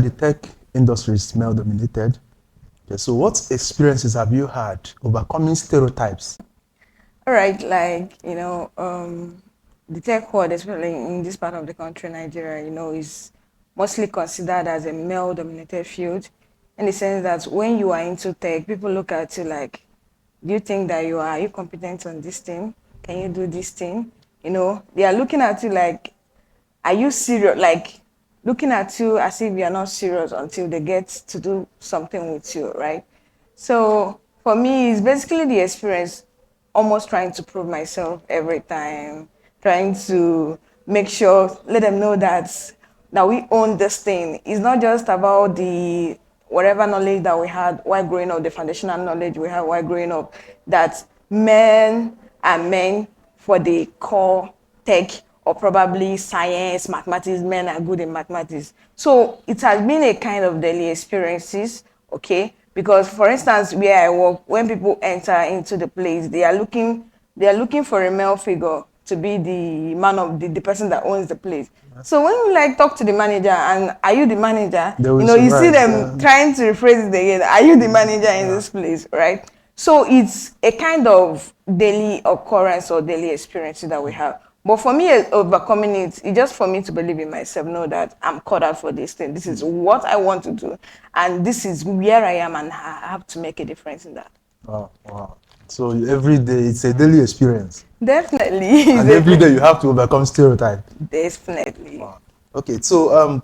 the tech industry is male dominated. Okay, so what experiences have you had overcoming stereotypes? All right, the tech world, especially in this part of the country, Nigeria, is mostly considered as a male-dominated field, in the sense that when you are into tech, people look at you like, do you think that are you competent on this thing? Can you do this thing? They are looking at you like, are you serious? Like looking at you as if you're not serious until they get to do something with you, right? So for me, it's basically the experience, almost trying to prove myself every time, trying to make sure, let them know that we own this thing. It's not just about the whatever knowledge that we had while growing up, the foundational knowledge we had while growing up, that men are men for the core tech or probably science, mathematics. Men are good in mathematics. So it has been a kind of daily experiences, okay? Because for instance, where I work, when people enter into the place, they are looking for a male figure to be the man of the person that owns the place. So when you like talk to the manager and are you the manager, They will you see surprise. them trying to rephrase it again. Are you the manager in this place, right? So it's a kind of daily occurrence or daily experience that we have. But for me, overcoming it's just for me to believe in myself, know that I'm cut out for this thing. This is what I want to do. And this is where I am, and I have to make a difference in that. Wow, wow. So every day it's a daily experience, Definitely. and every day you have to overcome stereotype. Definitely. Wow. Okay, so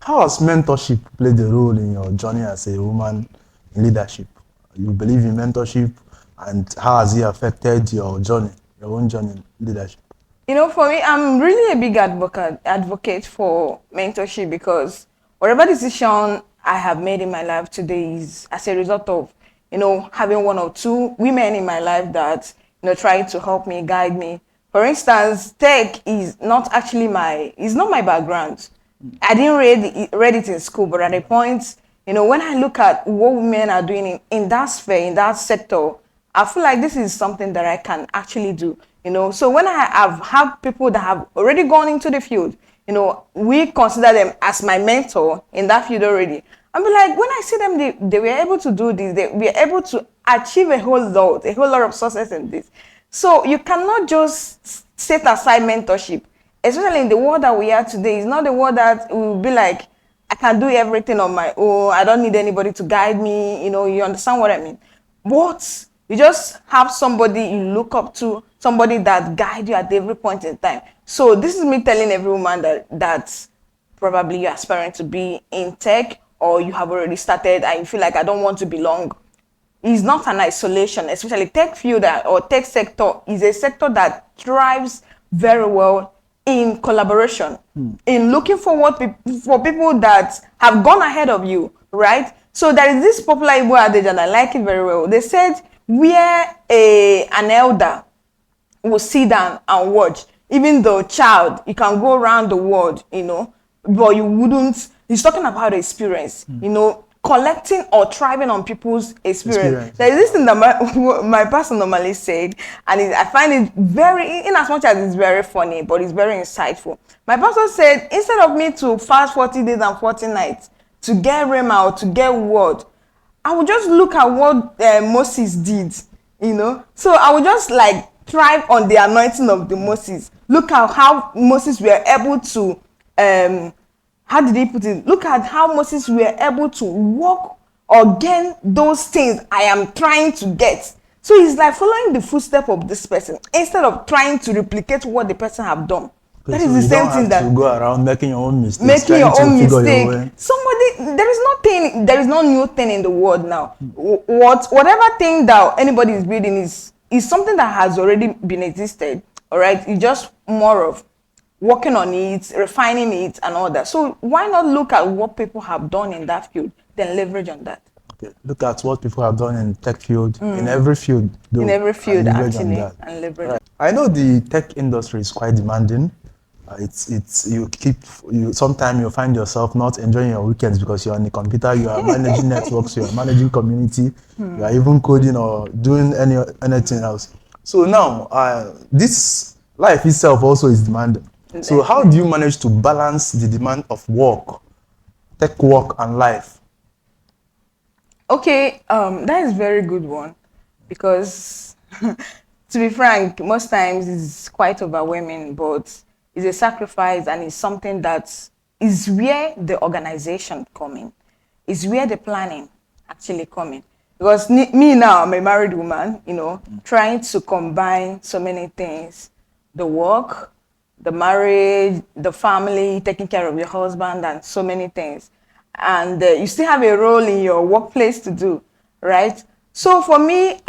how has mentorship played a role in your journey as a woman in leadership? You believe in mentorship, and how has it affected your journey, your own journey in leadership? For me, I'm really a big advocate for mentorship, because whatever decision I have made in my life today is as a result of, having one or two women in my life that, trying to help me, guide me. For instance, tech is not actually it's not my background. I didn't read it in school, but at a point, when I look at what women are doing in that sphere, in that sector, I feel like this is something that I can actually do. So when I have people that have already gone into the field, we consider them as my mentor in that field already. I be like, when I see them, they were able to do this, they were able to achieve a whole lot of success in this. So you cannot just set aside mentorship, especially in the world that we are today. It's not the world that will be like, I can do everything on my own. I don't need anybody to guide me. You understand what I mean? But you just have somebody you look up to, somebody that guide you at every point in time. So this is me telling every woman that probably you're aspiring to be in tech, or you have already started and you feel like, I don't want to belong. It's not an isolation, especially tech field or tech sector is a sector that thrives very well in collaboration, in looking for people that have gone ahead of you, right? So there is this popular Igbo adage, and I like it very well. They said, where an elder will sit down and watch, even though child, you can go around the world, but you wouldn't. He's talking about experience, collecting or thriving on people's experience. There is this thing that my pastor normally said, and I find it very, in as much as it's very funny, but it's very insightful. My pastor said, instead of me to fast 40 days and 40 nights to get rhema or to get word, I would just look at what Moses did, So I would just like thrive on the anointing of the Moses. Look at how Moses were able to, how did he put it? Look at how Moses were able to walk or gain those things I am trying to get. So it's like following the footsteps of this person instead of trying to replicate what the person have done. Okay, that is the same thing that you go around making your own mistakes. Making your own mistake. There is no new thing in the world now. Whatever thing that anybody is building is something that has already been existed. All right, it's just more of working on it, refining it, and all that. So why not look at what people have done in that field, then leverage on that? Okay. Look at what people have done in tech field, in every field. In every field, actually, and leverage. Right. I know the tech industry is quite demanding. Sometimes you find yourself not enjoying your weekends because you're on the computer, you are managing networks, you are managing community, you are even coding or doing anything else. So now, this life itself also is demanding. So how do you manage to balance the demand of work tech work and life? Okay, that is very good one because to be frank, most times it's quite overwhelming, but it's a sacrifice and it's something that is where the organization coming, is where the planning actually coming. Because me now, I'm a married woman, trying to combine so many things, the work, the marriage, the family, taking care of your husband, and so many things. And you still have a role in your workplace to do, right? So for me,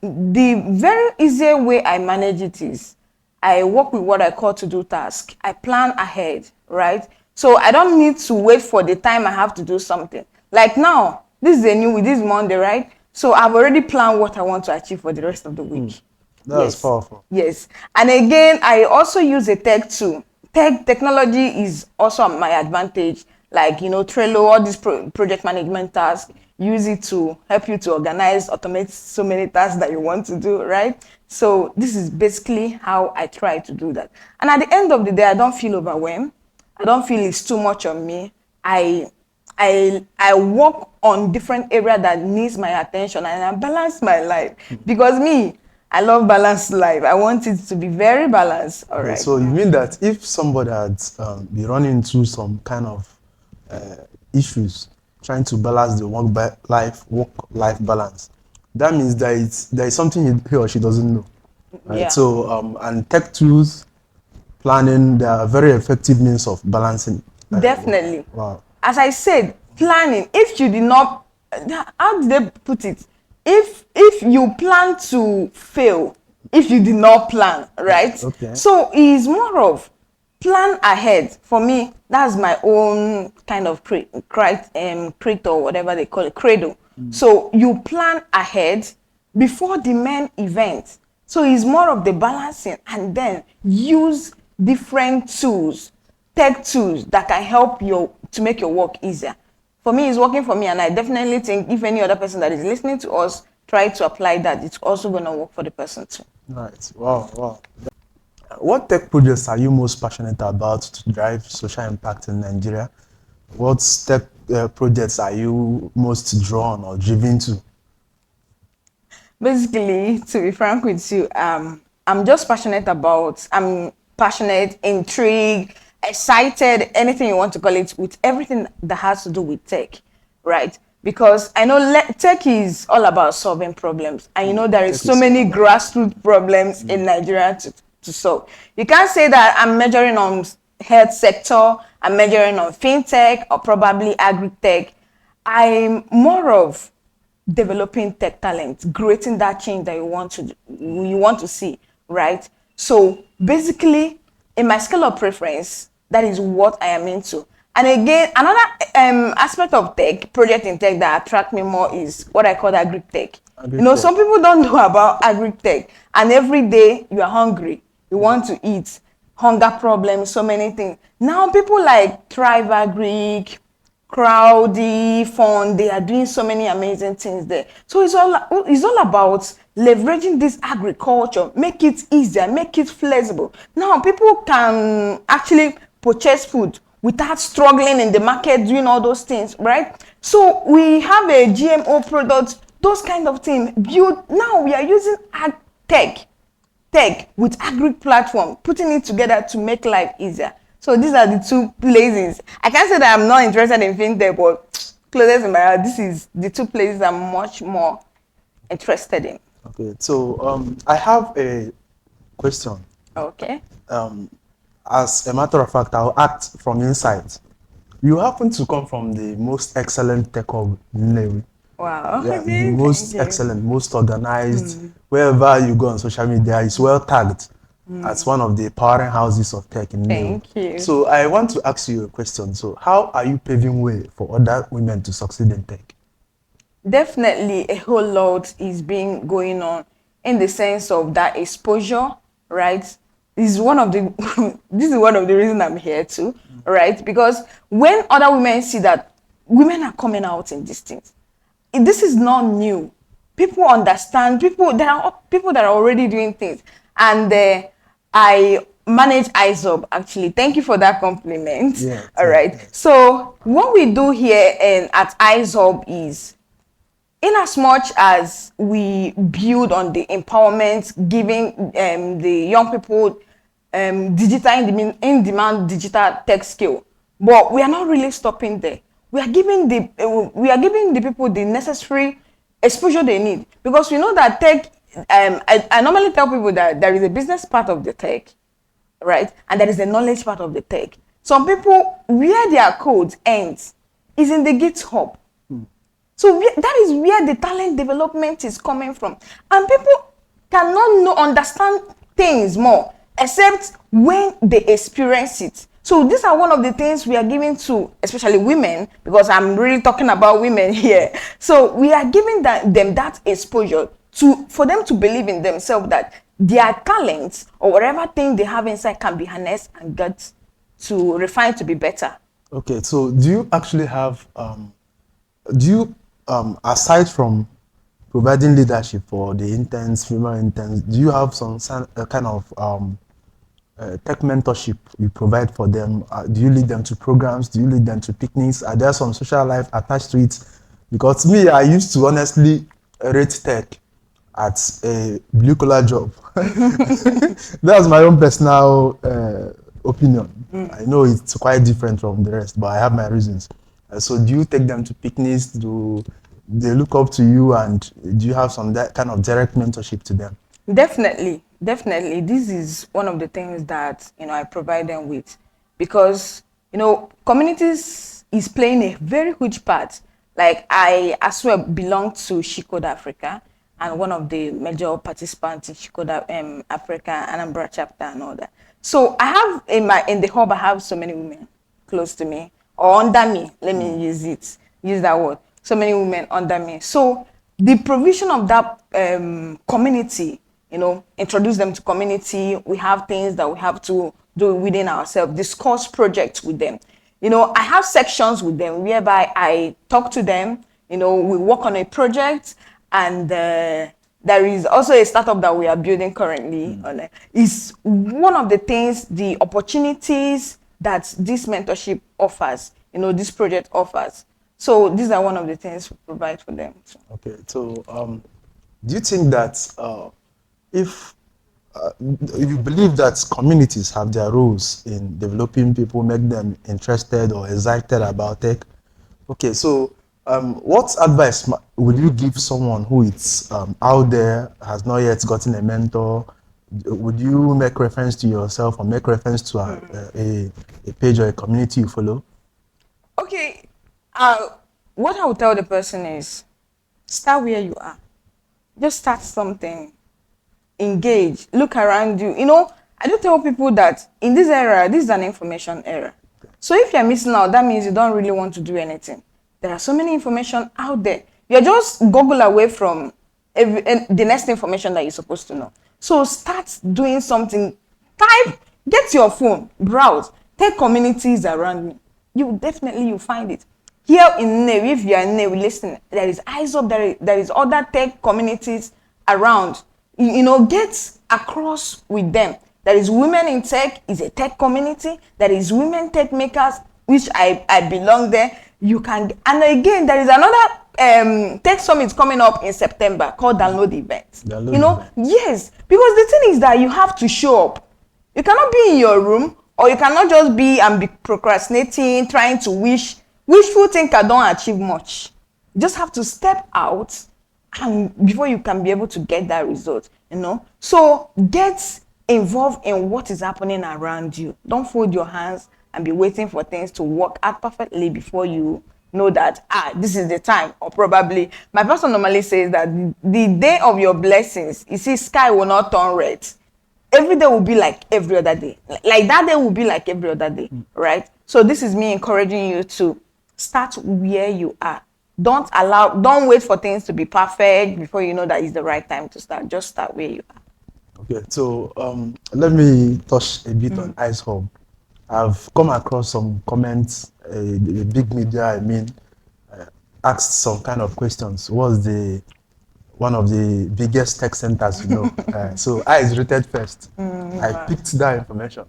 the very easy way I manage it is I work with what I call to do task. I plan ahead, right? So I don't need to wait for the time I have to do something. Like now, this is this Monday, right? So I've already planned what I want to achieve for the rest of the week. That's Yes. powerful. Yes. And again, I also use a tech too. Technology is also my advantage. Like, Trello, all these project management tasks, use it to help you to organize, automate so many tasks that you want to do, right? So this is basically how I try to do that. And at the end of the day, I don't feel overwhelmed. I don't feel it's too much on me. I work on different areas that needs my attention and I balance my life because I love balanced life. I want it to be very balanced. All Okay, right. so you mean that if somebody had been running into some kind of issues trying to balance the work-life balance, that means that there is something he or she doesn't know, right? Yeah. So and tech tools, planning, they are very effective means of balancing. Work. Definitely. Wow. As I said, planning. If you did not, how did they put it? If you plan to fail, if you did not plan, right? Okay. So it's more of plan ahead. For me, that's my own kind of crate or whatever they call it, credo. So you plan ahead before the main event. So it's more of the balancing and then use different tools, tech tools that can help you to make your work easier. For me, it's working for me, and I definitely think if any other person that is listening to us try to apply that, it's also going to work for the person too. Right. Wow. Wow. What tech projects are you most passionate about to drive social impact in Nigeria? What tech projects are you most drawn or driven to? Basically, to be frank with you, I'm passionate, intrigued, excited, anything you want to call it, with everything that has to do with tech, right? Because I know tech is all about solving problems. And there is Tech so is many all about- grassroots problems in Nigeria to solve. You can't say that I'm measuring on health sector, I'm measuring on fintech or probably agri-tech. I'm more of developing tech talent, creating that change that you want to see, right? So basically, in my scale of preference, that is what I am into. And again, another aspect of tech, project in tech that attract me more is what I call agri-tech. Agri-tech. Some people don't know about agri-tech, and every day you are hungry, you want to eat, hunger problems, so many things. Now people like Thrive Agri, Crowdy, Fund, they are doing so many amazing things there. So it's all about leveraging this agriculture, make it easier, make it flexible. Now people can actually purchase food without struggling in the market doing all those things, right? So we have a GMO product, those kind of things built. Now we are using tech with agri platform, putting it together to make life easier. So these are the two places. I can't say that I'm not interested in fintech, but closest in my heart, this is the two places I'm much more interested in. Okay, so I have a question. Okay. As a matter of fact, I'll act from insight. You happen to come from the most excellent tech of Nnewi. Wow. Yeah, the Okay, most thank you. excellent, most organized. Wherever you go on social media, it's well tagged as one of the powering houses of tech in Nnewi. Thank you. So I want to ask you a question. So how are you paving way for other women to succeed in tech? Definitely a whole lot is being going on in the sense of that exposure, right? This is one of the this is one of the reasons I'm here too, right? Because when other women see that women are coming out in these things, this is not new. People understand. There are people that are already doing things, and I manage ISOB actually. Thank you for that compliment. Yeah. All right. Yeah. So what we do here at ISOB is, in as much as we build on the empowerment, giving the young people digital in-demand digital tech skill, but we are not really stopping there. We are giving the people the necessary exposure they need, because we know that tech. I normally tell people that there is a business part of the tech, right, and there is a knowledge part of the tech. Some people, where their code ends is in the GitHub. So that is where the talent development is coming from. And people cannot understand things more except when they experience it. So these are one of the things we are giving to, especially women, because I'm really talking about women here. So we are giving them that exposure for them to believe in themselves, that their talents or whatever thing they have inside can be harnessed and get to refine to be better. Okay, so do you actually have, do you, aside from providing leadership for the interns, female interns, do you have some kind of tech mentorship you provide for them? Do you lead them to programs? Do you lead them to picnics? Are there some social life attached to it? Because me, I used to honestly rate tech at a blue collar job. That's my own personal opinion. I know it's quite different from the rest, but I have my reasons. So do you take them to picnics? Do they look up to you, and do you have some that kind of direct mentorship to them? Definitely, definitely. This is one of the things that I provide them with, because communities is playing a very huge part. Like, I as well belong to Shikoda Africa, and one of the major participants in Shikoda Africa Anambra chapter and all that. So I have in the hub, I have so many women close to me or under me. Let me use that word. So many women under me. So the provision of that community, introduce them to community. We have things that we have to do within ourselves, discuss projects with them. I have sections with them whereby I talk to them, we work on a project, and there is also a startup that we are building currently. Is one of the things, the opportunities that this mentorship offers, this project offers. So these are one of the things we provide for them. Okay, so do you think that if you believe that communities have their roles in developing people, make them interested or excited about tech? Okay, so what advice would you give someone who is out there, has not yet gotten a mentor? Would you make reference to yourself or make reference to a page or a community you follow? Okay, what I would tell the person is, start where you are. Just start something. Engage. Look around you. I do tell people that in this era, this is an information era. So if you're missing out, that means you don't really want to do anything. There are so many information out there. You're just Google away from the next information that you're supposed to know. So start doing something. Type, get your phone, browse, take communities around me. You find it. Here in Nnewi, if you are in Nnewi, listen, there is ISOP, there is other tech communities around. Get across with them. There is Women in Tech, is a tech community. There is Women Tech Makers, which I belong there. You can, and again, there is another tech summit coming up in September called Download Events. Yes, because the thing is that you have to show up. You cannot be in your room, or you cannot just be procrastinating, trying to wishful thinker don't achieve much. You just have to step out, and before you can be able to get that result. So get involved in what is happening around you. Don't fold your hands and be waiting for things to work out perfectly before you know that this is the time. Or probably, my pastor normally says that the day of your blessings, you see, sky will not turn red. Every day will be like every other day. Like that day will be like every other day, right? So this is me encouraging you to start where you are. Don't wait for things to be perfect before you know that it's the right time to start. Just start where you are. Okay, so let me touch a bit on Ice Hub. I've come across some comments, the big media, asked some kind of questions. one of the biggest tech centers, so I is rated first. I Wow. picked that information.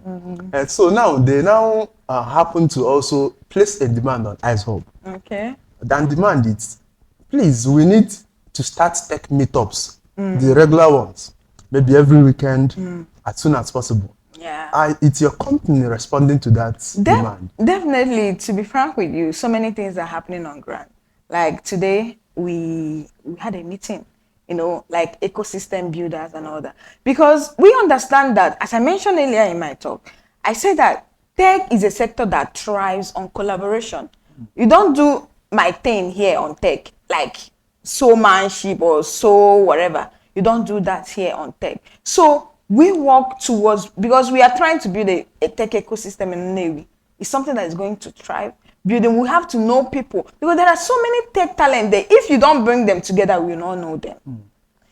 And so now they happen to also place a demand on Ice Hub. Okay. Then demand it. Please, we need to start tech meetups, the regular ones, maybe every weekend, as soon as possible. Yeah. It's your company responding to that demand. Definitely, to be frank with you, so many things are happening on ground. Like today, we had a meeting, like ecosystem builders and all that. Because we understand that, as I mentioned earlier in my talk, I said that tech is a sector that thrives on collaboration. You don't do my thing here on tech, like so manship or so whatever. You don't do that here on tech. So we work towards, because we are trying to build a tech ecosystem in Navy. It's something that is going to thrive. Building, we have to know people, because there are so many tech talent there. If you don't bring them together, we will not know them.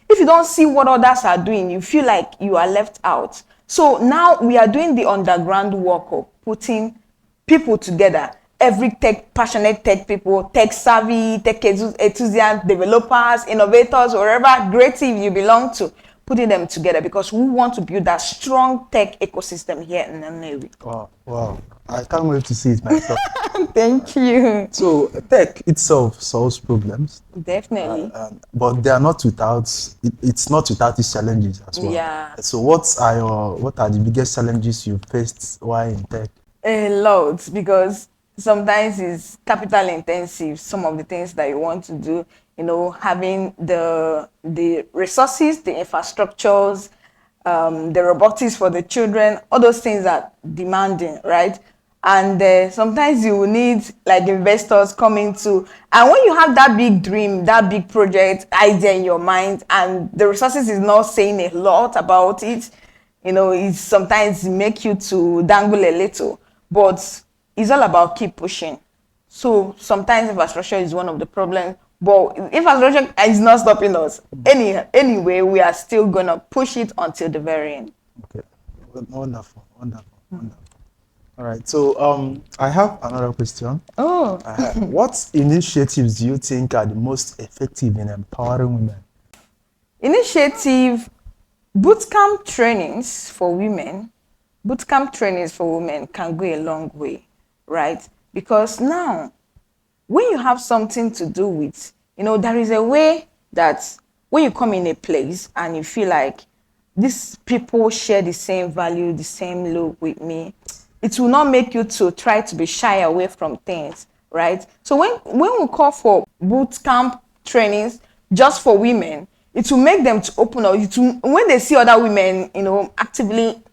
If you don't see what others are doing, you feel like you are left out. So now we are doing the underground work of putting people together. Every passionate tech people, tech savvy, tech enthusiasts, developers, innovators, wherever great team you belong to, putting them together, because we want to build that strong tech ecosystem here in the Navy. Wow. I can't wait to see it myself. Thank you. So tech itself solves problems, Definitely. but they are not without. It's not without its challenges as well. Yeah. So what are the biggest challenges you faced while in tech? A lot, because sometimes it's capital intensive, some of the things that you want to do, having the resources, the infrastructures, the robotics for the children, all those things are demanding, right? And sometimes you will need like investors coming to, and when you have that big dream, that big project idea in your mind, and the resources is not saying a lot about it, it sometimes make you to dangle a little, but it's all about keep pushing. So sometimes infrastructure is one of the problems, but infrastructure is not stopping us. Anyway, we are still gonna push it until the very end. Okay, wonderful. All right. So I have another question. Oh, What initiatives do you think are the most effective in empowering women? initiative bootcamp trainings for women. Bootcamp trainings for women can go a long way, right? Because now, when you have something to do with, there is a way that when you come in a place and you feel like these people share the same value, the same look with me, it will not make you to try to be shy away from things, right? So when we call for boot camp trainings just for women, it will make them to open up. When they see other women, actively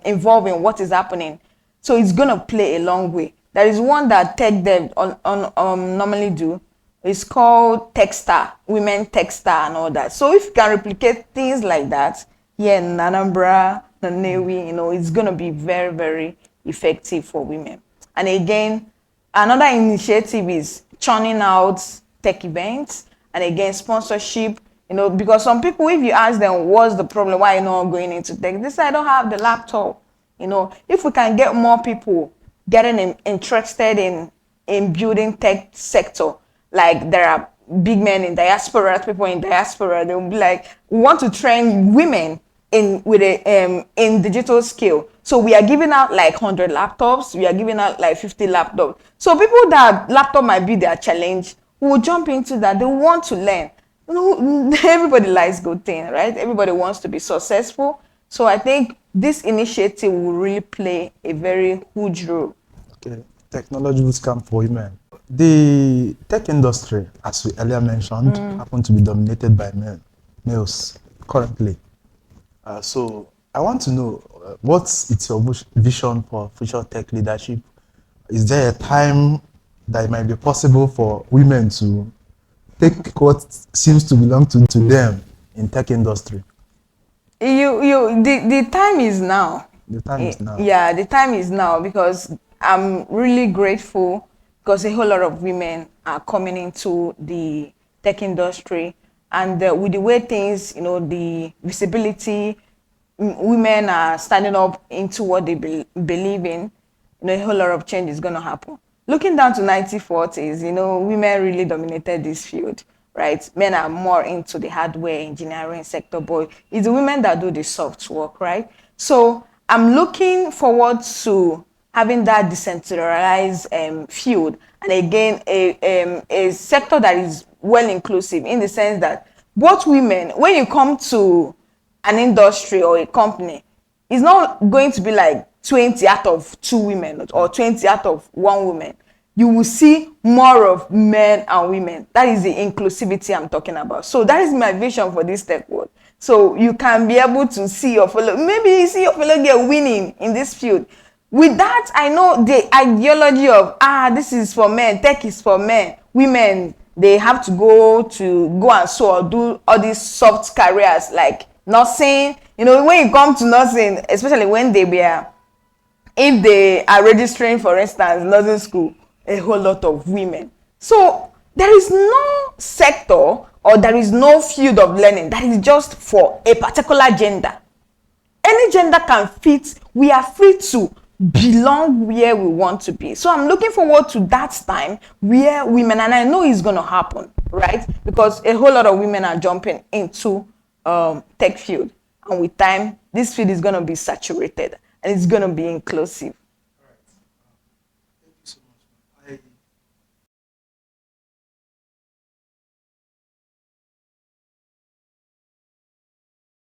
involved in what is happening, so it's gonna play a long way. There is one that tech dev normally do. It's called Techstar, Women Techstar and all that. So if you can replicate things like that here in Anambra, Nnewi, it's gonna be very, very effective for women. And again, another initiative is churning out tech events, and again sponsorship. Because some people, if you ask them what's the problem, why you're not going into tech, they say I don't have the laptop. If we can get more people getting interested in building tech sector, like there are big men in diaspora, people in diaspora, they'll be like, we want to train women in digital skill. So we are giving out like 100 laptops, we are giving out like 50 laptops. So people that laptop might be their challenge will jump into that. They want to learn. Everybody likes good things, right? Everybody wants to be successful. So I think this initiative will really play a very huge role. Okay, technology bootcamp for women. The tech industry, as we earlier mentioned, happen to be dominated by males currently. So I want to know what's your vision for future tech leadership? Is there a time that it might be possible for women to take what seems to belong to them in tech industry? The time is now. The time is now. Yeah, the time is now, because I'm really grateful because a whole lot of women are coming into the tech industry, and with the way things, the visibility, women are standing up into what they believe in, a whole lot of change is going to happen. Looking down to 1940s, women really dominated this field. right? Men are more into the hardware engineering sector, but it's the women that do the soft work, right? So I'm looking forward to having that decentralized field, and again a sector that is well inclusive, in the sense that both women, when you come to an industry or a company, it's not going to be like 20 out of 2 women or 20 out of 1 woman. You will see more of men and women. That is the inclusivity I'm talking about. So that is my vision for this tech world. So you can be able to see your fellow, maybe you see your fellow girl winning in this field. With that, I know the ideology of, this is for men, tech is for men. Women, they have to go and sew or do all these soft careers like nursing. You know, when you come to nursing, especially when if they are registering, for instance, nursing school, a whole lot of women. So there is no sector or there is no field of learning that is just for a particular gender. Any gender can fit. We are free to belong where we want to be. So I'm looking forward to that time where women, and I know it's going to happen, right? Because a whole lot of women are jumping into tech field, and with time this field is going to be saturated and it's going to be inclusive.